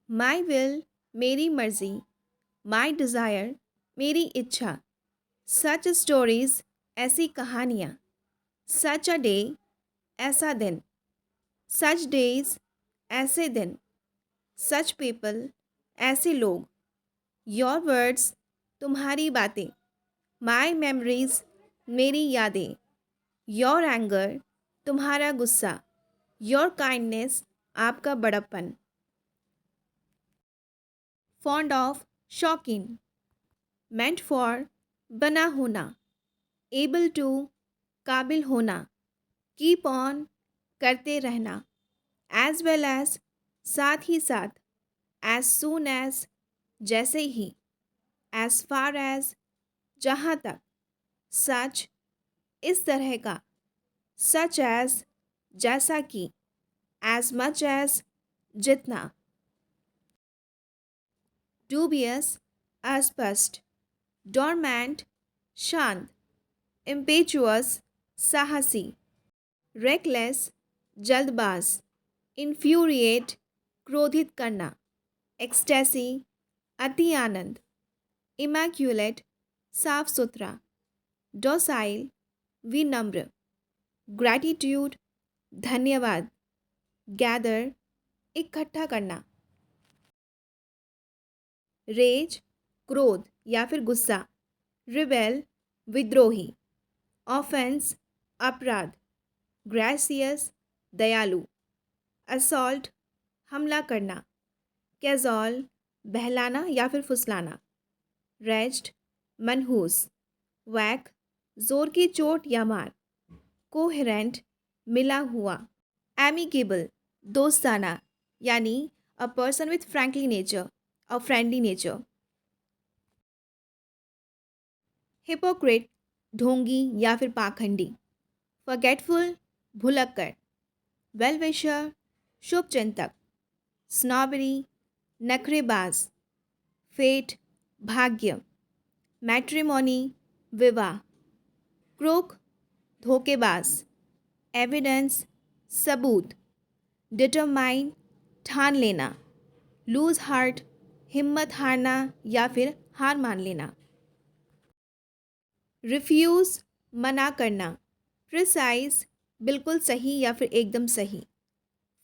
My will मेरी मर्जी, माई desire मेरी इच्छा, सच स्टोरीज ऐसी कहानियाँ, सच अ डे ऐसा दिन, सच डेज ऐसे दिन, सच पीपल ऐसे लोग, योर वर्ड्स तुम्हारी बातें, माई मेमोरीज मेरी यादें, योर एंगर तुम्हारा गुस्सा, योर काइंडनेस आपका बड़प्पन। फॉन्ड ऑफ शौकीन, मेंट फॉर बना होना, एबल टू काबिल होना, कीप ऑन करते रहना, एज वेल एज साथ ही साथ, एज सून एज जैसे ही, एज फार एज जहाँ तक, सच इस तरह का, सच एज जैसा कि, एज मच एज जितना, dubious अस्पष्ट, डोरमेंट शांत, impetuous साहसी, reckless जल्दबाज, infuriate क्रोधित करना, ecstasy अति आनंद, immaculate साफ सुथरा, docile विनम्र, gratitude धन्यवाद, gather इकट्ठा करना, रेज क्रोध या फिर गुस्सा, रिबेल विद्रोही, ऑफेंस अपराध, ग्रेसियस दयालु, असॉल्ट हमला करना, कैजॉल बहलाना या फिर फुसलाना, रेस्ट मनहूस, वैक जोर की चोट या मार, कोहेरेंट मिला हुआ, एमिकेबल दोस्ताना यानी a person with frankly nature, a friendly nature, hypocrite ढोंगी या फिर पाखंडी, फॉरगेटफुल भुलक्कड़, वेल विशर शुभचिंतक, स्नॉबरी नखरेबाज, फेट भाग्य, मैट्रिमोनी विवाह, क्रोक धोखेबाज, एविडेंस सबूत, डिटरमाइन ठान लेना, लूज हार्ट हिम्मत हारना या फिर हार मान लेना, रिफ्यूज़ मना करना, प्रिसाइज बिल्कुल सही या फिर एकदम सही,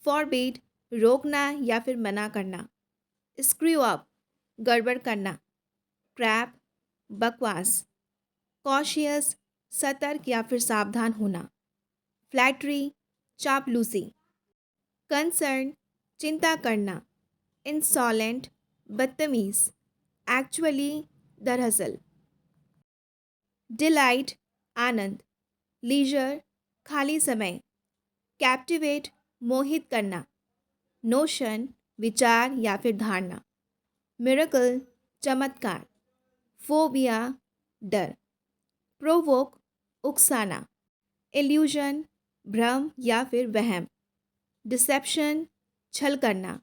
फॉरबिड रोकना या फिर मना करना, स्क्रू अप गड़बड़ करना, क्रैप बकवास, कॉशियस सतर्क या फिर सावधान होना, फ्लैटरी चापलूसी, कंसर्न चिंता करना, इंसॉलेंट बदतमीज, एक्चुअली दरअसल, डिलाइट आनंद, लीजर खाली समय, कैप्टिवेट मोहित करना, नोशन विचार या फिर धारणा, मिरेकल चमत्कार, फोबिया डर, प्रोवोक उकसाना, इल्यूजन भ्रम या फिर वहम, डिसेप्शन छल करना,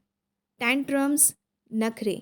टैंट्रम्स नखरे,